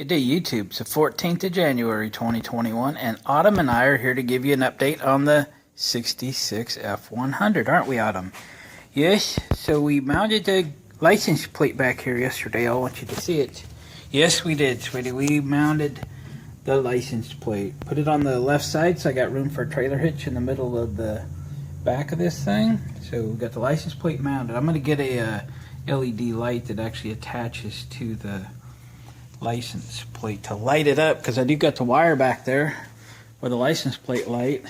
Good day, YouTube. It's the 14th of January, 2021, and Autumn and I are here to give you an update on the 66 F100, aren't we, Autumn? Yes, so we mounted the license plate back here yesterday. I want you to see it. Yes, we did, sweetie. We mounted the license plate. Put it on the left side so I got room for a trailer hitch in the middle of the back of this thing. So we got the license plate mounted. I'm going to get a LED light that actually attaches to the license plate to light it up, because I do got the wire back there for the license plate light.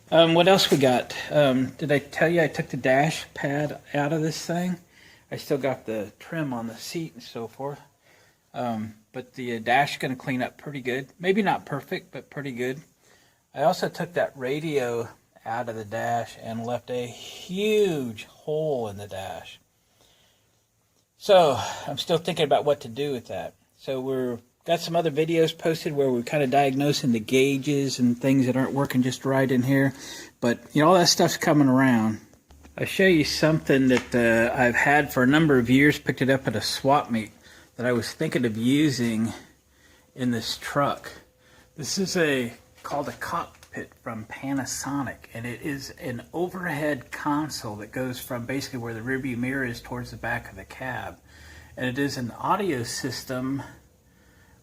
What else we got? Did I tell you I took the dash pad out of this thing? I still got the trim on the seat and so forth. But the dash is going to clean up pretty good. Maybe not perfect, but pretty good. I also took that radio out of the dash and left a huge hole in the dash. So I'm still thinking about what to do with that. So we've got some other videos posted where we're kind of diagnosing the gauges and things that aren't working just right in here. But, you know, all that stuff's coming around. I'll show you something that I've had for a number of years, picked it up at a swap meet, that I was thinking of using in this truck. This is called a cockpit from Panasonic, and it is an overhead console that goes from basically where the rearview mirror is towards the back of the cab. And it is an audio system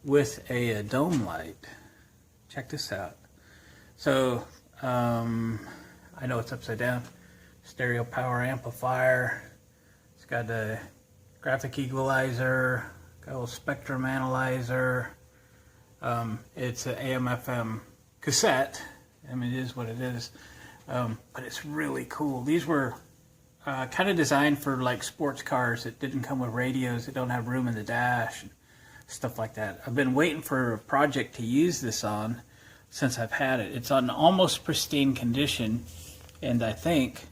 with a dome light. Check this out. So, I know it's upside down. Stereo power amplifier. It's got a graphic equalizer. Got a little spectrum analyzer. It's an AM/FM cassette. I mean, it is what it is. But it's really cool. These were kind of designed for like sports cars that didn't come with radios, that don't have room in the dash, and stuff like that. I've been waiting for a project to use this on since I've had it. It's on almost pristine condition, and I think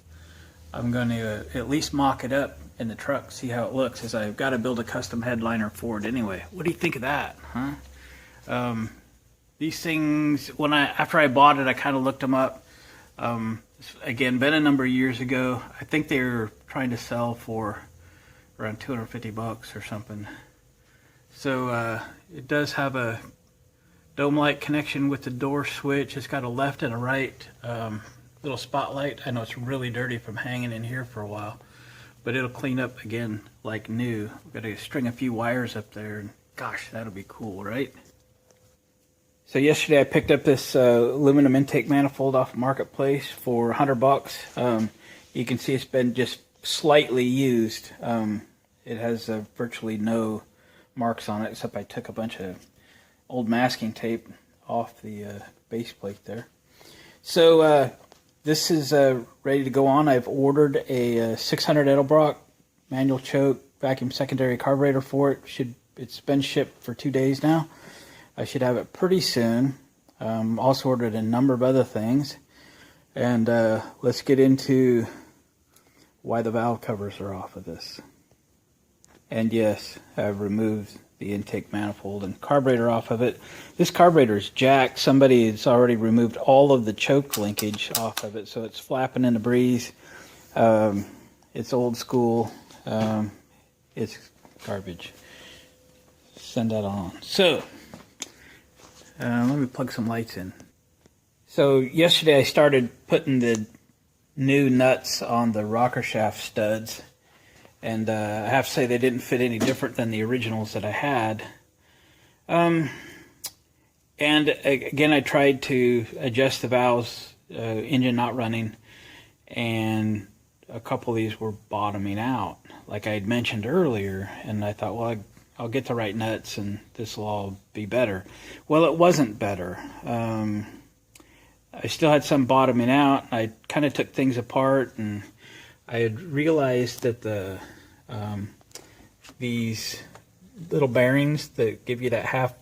I'm going to at least mock it up in the truck, see how it looks, as I've got to build a custom headliner for it anyway. What do you think of that, huh? These things, after I bought it, I kind of looked them up. Again, been a number of years ago. I think they were trying to sell for around 250 bucks or something. So it does have a dome light connection with the door switch. It's got a left and a right little spotlight. I know it's really dirty from hanging in here for a while, but it'll clean up again like new. We've got to string a few wires up there, and gosh, that'll be cool, right? So yesterday I picked up this aluminum intake manifold off Marketplace for 100 bucks. You can see it's been just slightly used. It has virtually no marks on it, except I took a bunch of old masking tape off the base plate there. So this is ready to go on. I've ordered a 600 Edelbrock manual choke vacuum secondary carburetor for it. It's been shipped for 2 days now. I should have it pretty soon. Also ordered a number of other things. And let's get into why the valve covers are off of this. And yes, I've removed the intake manifold and carburetor off of it. This carburetor is jacked. Somebody has already removed all of the choke linkage off of it, so it's flapping in the breeze. It's old school. It's garbage. Send that on. So, let me plug some lights in. So yesterday I started putting the new nuts on the rocker shaft studs, and I have to say they didn't fit any different than the originals that I had. And again, I tried to adjust the valves, engine not running, and a couple of these were bottoming out, like I had mentioned earlier, and I thought, well, I'll get the right nuts and this will all be better. Well, it wasn't better. I still had some bottoming out. I kind of took things apart, and I had realized that these little bearings that give you that half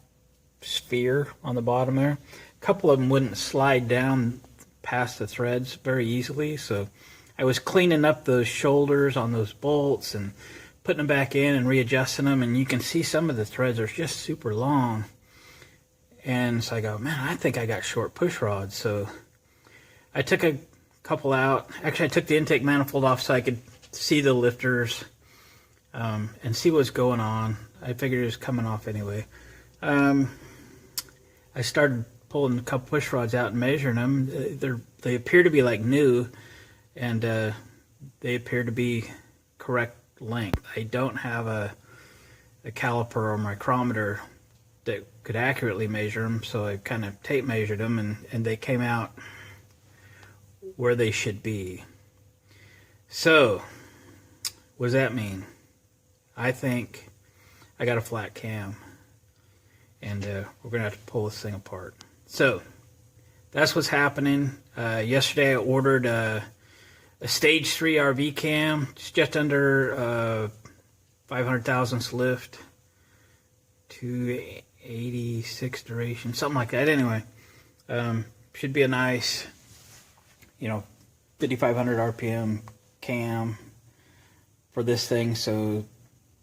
sphere on the bottom there, a couple of them wouldn't slide down past the threads very easily. So I was cleaning up those shoulders on those bolts and putting them back in and readjusting them, and you can see some of the threads are just super long. And so I go, man, I think I got short push rods. So I took a couple out. Actually, I took the intake manifold off so I could see the lifters and see what's going on. I figured it was coming off anyway. I started pulling a couple push rods out and measuring them. They appear to be like new, and they appear to be correct length. I don't have a caliper or micrometer that could accurately measure them, so I kind of tape measured them, and they came out where they should be. So, what does that mean? I think I got a flat cam, and we're going to have to pull this thing apart. So, that's what's happening. Yesterday I ordered a stage 3 RV cam. It's just under 500 thousandths lift, 286 duration, something like that. Anyway, should be a nice, 5,500 RPM cam for this thing. So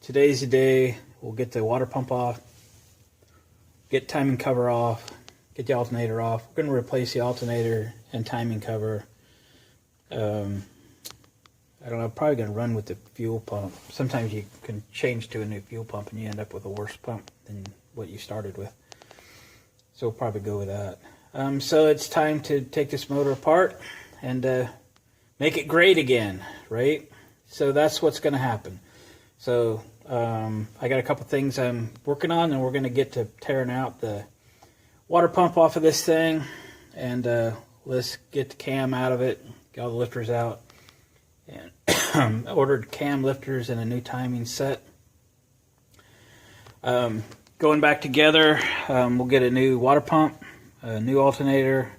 today's the day. We'll get the water pump off, get timing cover off, get the alternator off. We're going to replace the alternator and timing cover. I don't know, I'm probably going to run with the fuel pump. Sometimes you can change to a new fuel pump and you end up with a worse pump than what you started with. So we'll probably go with that. So it's time to take this motor apart and make it great again, right? So that's what's going to happen. So I got a couple things I'm working on, and we're going to get to tearing out the water pump off of this thing, and let's get the cam out of it, get all the lifters out. And ordered cam lifters and a new timing set. Going back together, we'll get a new water pump, a new alternator,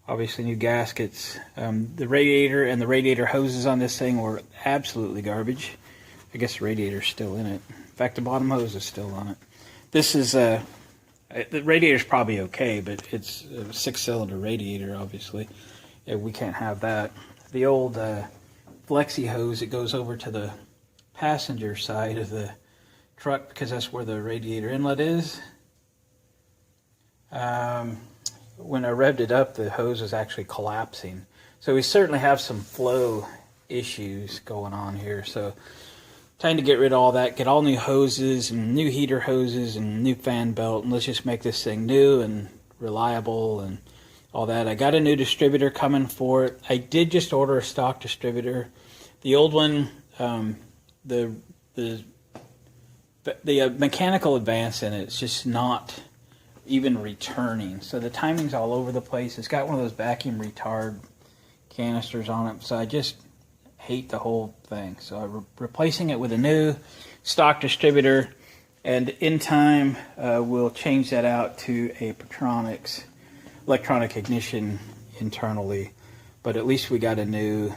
obviously new gaskets. The radiator and the radiator hoses on this thing were absolutely garbage. I guess the radiator's still in it. In fact, the bottom hose is still on it. This is the radiator's probably okay, but it's a 6-cylinder radiator, obviously. Yeah, we can't have that. The old flexi hose that goes over to the passenger side of the truck, because that's where the radiator inlet is. When I revved it up, the hose was actually collapsing. So we certainly have some flow issues going on here. So time to get rid of all that, get all new hoses and new heater hoses and new fan belt, and let's just make this thing new and reliable and all that. I got a new distributor coming for it. I did just order a stock distributor. The old one, the mechanical advance in it's just not even returning. So the timing's all over the place. It's got one of those vacuum retard canisters on it. So I just hate the whole thing. So I'm replacing it with a new stock distributor. And in time, we'll change that out to a Petronix electronic ignition internally, but at least we got a new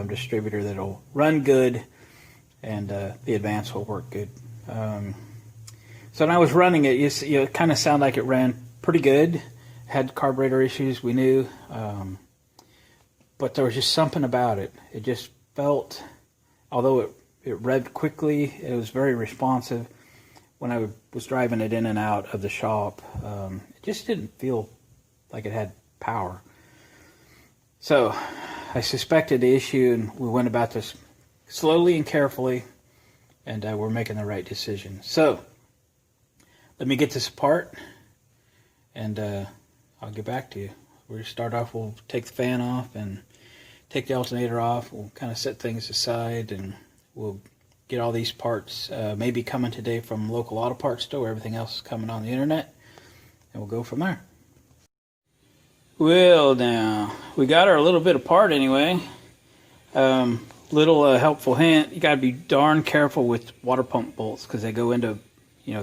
distributor that'll run good, and the advance will work good. So when I was running it, it kind of sounded like it ran pretty good. Had carburetor issues, we knew, but there was just something about it. It just felt, although it revved quickly, it was very responsive. When I was driving it in and out of the shop, it just didn't feel like it had power. So I suspected the issue, and we went about this slowly and carefully, and we're making the right decision. So let me get this apart, and I'll get back to you. We'll start off, we'll take the fan off and take the alternator off. We'll kind of set things aside, and we'll get all these parts maybe coming today from local auto parts store. Everything else is coming on the internet, and we'll go from there. Well, now we got our little bit apart anyway. Little helpful hint: you got to be darn careful with water pump bolts, because they go into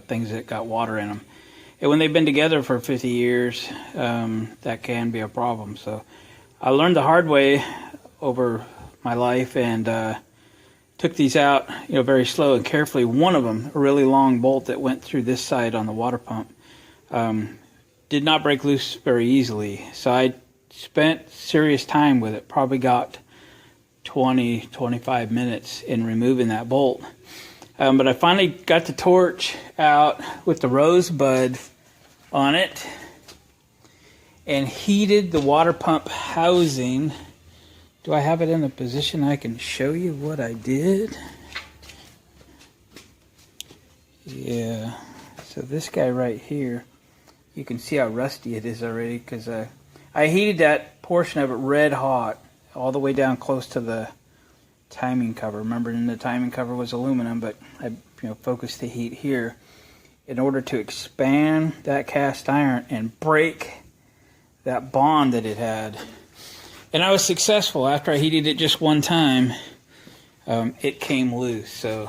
things that got water in them, and when they've been together for 50 years, that can be a problem. So I learned the hard way over my life, and took these out, very slow and carefully. One of them, a really long bolt that went through this side on the water pump, did not break loose very easily. So I spent serious time with it, probably got 20-25 minutes in removing that bolt. But I finally got the torch out with the rosebud on it and heated the water pump housing. Do I have it in a position I can show you what I did? Yeah, So this guy right here, you can see how rusty it is already because I heated that portion of it red hot all the way down close to the timing cover. Remember, the timing cover was aluminum, but I focused the heat here in order to expand that cast iron and break that bond that it had. And I was successful. After I heated it just one time, it came loose. So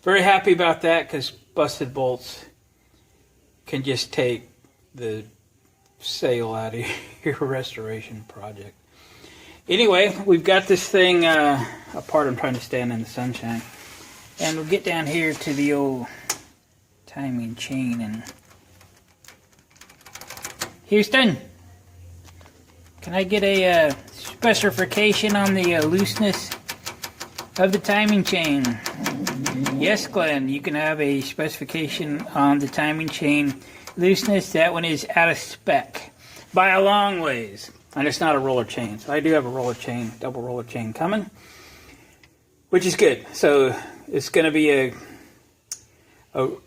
very happy about that, because busted bolts can just take the sail out of your restoration project. Anyway, we've got this thing apart. I'm trying to stand in the sunshine. And we'll get down here to the old timing chain. And Houston, can I get a specification on the looseness of the timing chain? Yes, Glenn, you can have a specification on the timing chain looseness. That one is out of spec by a long ways. And it's not a roller chain. So I do have a roller chain, double roller chain coming, which is good. So it's going to be a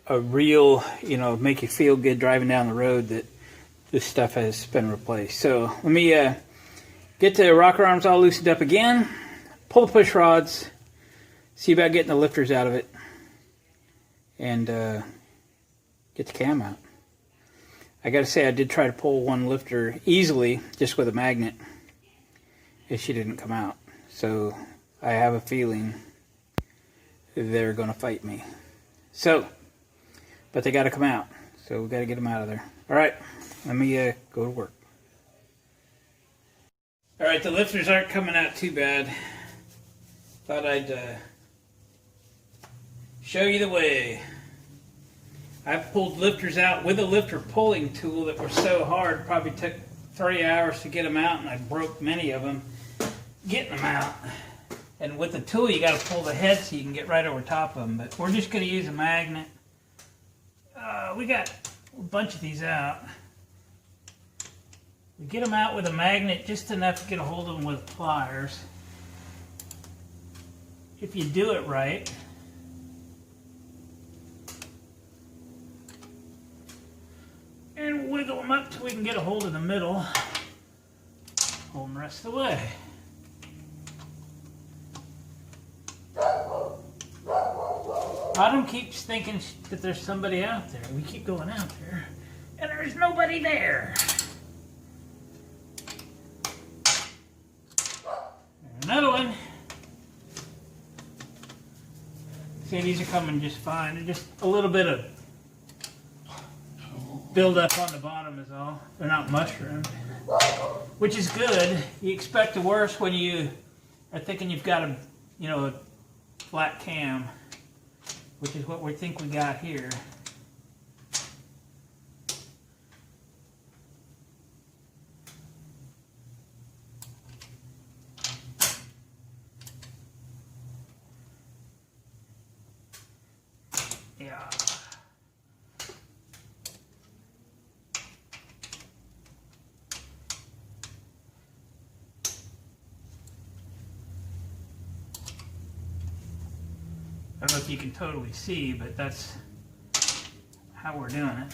real, make you feel good driving down the road that this stuff has been replaced. So let me get the rocker arms all loosened up again, pull the push rods, see about getting the lifters out of it, and get the cam out. I gotta say, I did try to pull one lifter easily just with a magnet, and she didn't come out. So I have a feeling they're gonna fight me. So, but they gotta come out. So we gotta get them out of there. All right, let me go to work. All right, the lifters aren't coming out too bad. Thought I'd show you the way. I've pulled lifters out with a lifter pulling tool that were so hard, probably took 3 hours to get them out, and I broke many of them getting them out. And with the tool, you got to pull the head so you can get right over top of them. But we're just going to use a magnet. We got a bunch of these out. We get them out with a magnet just enough to get a hold of them with pliers. If you do it right. And wiggle them up till we can get a hold of the middle. Hold them the rest of the way. Autumn keeps thinking that there's somebody out there. We keep going out there, and there's nobody there. There's another one. See, these are coming just fine. They're just a little bit of build up on the bottom is all. They're not mushroomed, which is good. You expect the worst when you are thinking you've got a flat cam, which is what we think we got here. Yeah. I don't know if you can totally see, but that's how we're doing it.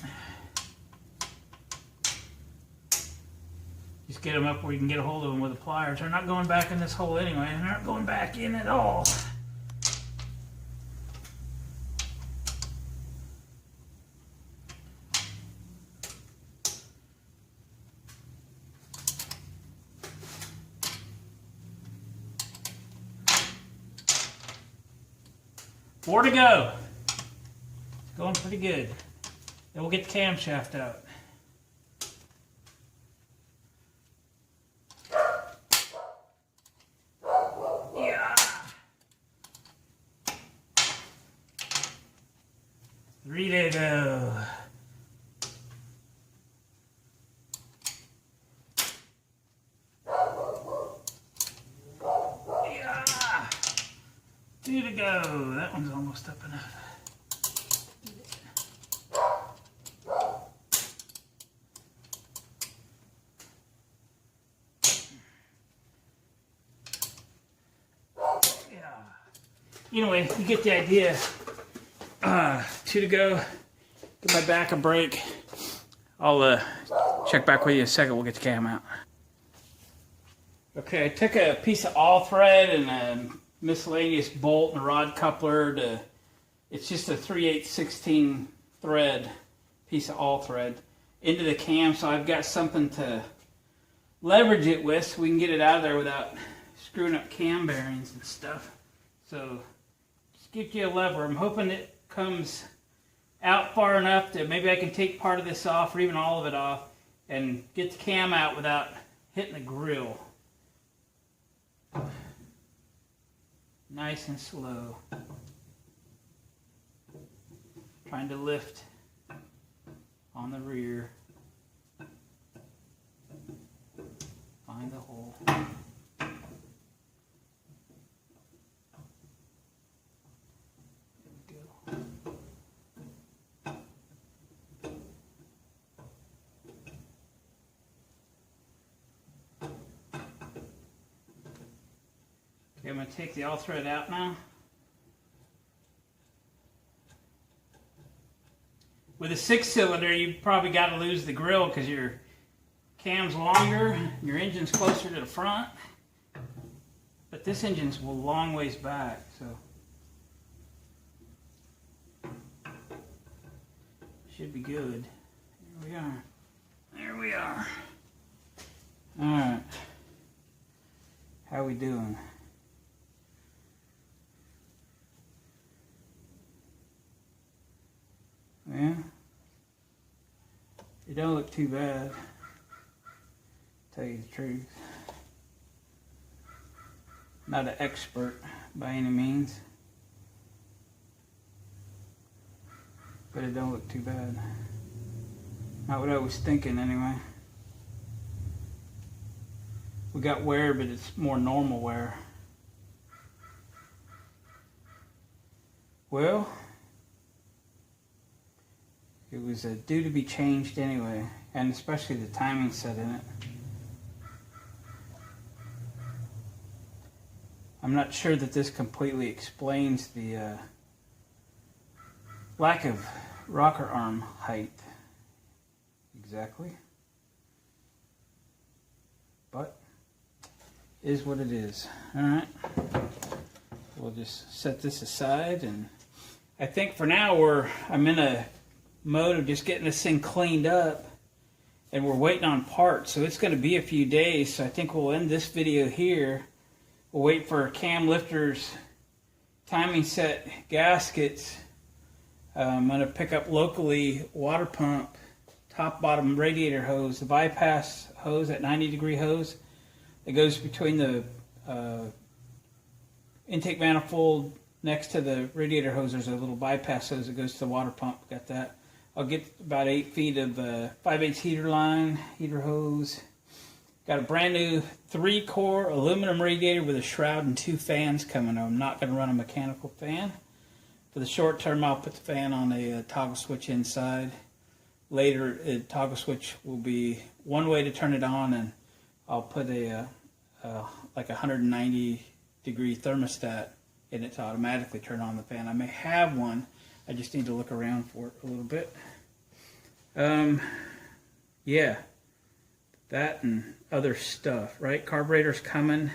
Just get them up where you can get a hold of them with the pliers. They're not going back in this hole anyway, and they're not going back in at all. More to go. It's going pretty good. Then we'll get the camshaft out. Yeah. 3 to go. Two to go. That one's almost up enough. Yeah. Anyway, you get the idea. 2 to go. Give my back a break. I'll check back with you in a second. We'll get the cam out. Okay, I took a piece of all thread and a miscellaneous bolt and a rod coupler to, it's just a 3/8/16 thread, piece of all thread, into the cam, so I've got something to leverage it with so we can get it out of there without screwing up cam bearings and stuff. So just gives you a lever. I'm hoping it comes out far enough that maybe I can take part of this off or even all of it off and get the cam out without hitting the grill. Nice and slow. Trying to lift on the rear. Find the hole. There we go. Okay, I'm going to take the all thread out now. With a 6-cylinder, you probably got to lose the grill because your cam's longer, your engine's closer to the front. But this engine's a long ways back, so should be good. Here we are. There we are. All right. How we doing? Yeah, it don't look too bad, tell you the truth. Not an expert by any means, but it don't look too bad. Not what I was thinking anyway. We got wear, but it's more normal wear. Well, it was due to be changed anyway, and especially the timing set in it. I'm not sure that this completely explains the lack of rocker arm height exactly, but it is what it is. All right, we'll just set this aside, and I think for now I'm in a mode of just getting this thing cleaned up, and we're waiting on parts, so it's going to be a few days. So I think we'll end this video here. We'll wait for cam lifters, timing set gaskets. I'm going to pick up locally water pump, top bottom radiator hose, the bypass hose, that 90-degree hose that goes between the intake manifold next to the radiator hose. There's a little bypass hose that goes to the water pump. Got that. I'll get about 8 feet of 5/8 heater line, heater hose. Got a brand new 3-core aluminum radiator with a shroud and 2 fans coming. I'm not going to run a mechanical fan. For the short term, I'll put the fan on a toggle switch inside. Later, a toggle switch will be one way to turn it on, and I'll put a like a 190-degree thermostat in it to automatically turn on the fan. I may have one. I just need to look around for it a little bit. Yeah, that and other stuff, right? Carburetor's coming.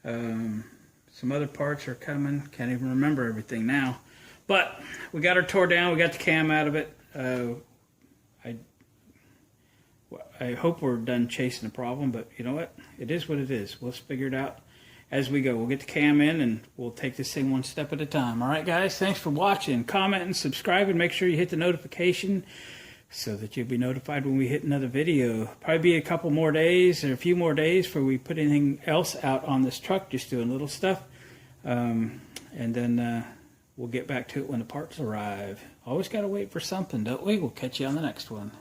Some other parts are coming. Can't even remember everything now. But we got her tore down. We got the cam out of it. I hope we're done chasing the problem, but you know what? It is what it is. We'll figure it out as we go. We'll get the cam in, and we'll take this thing one step at a time. All right, guys? Thanks for watching. Comment and subscribe, and make sure you hit the notification so that you'll be notified when we hit another video. Probably be a couple more days or a few more days before we put anything else out on this truck, just doing little stuff. And then we'll get back to it when the parts arrive. Always got to wait for something, don't we? We'll catch you on the next one.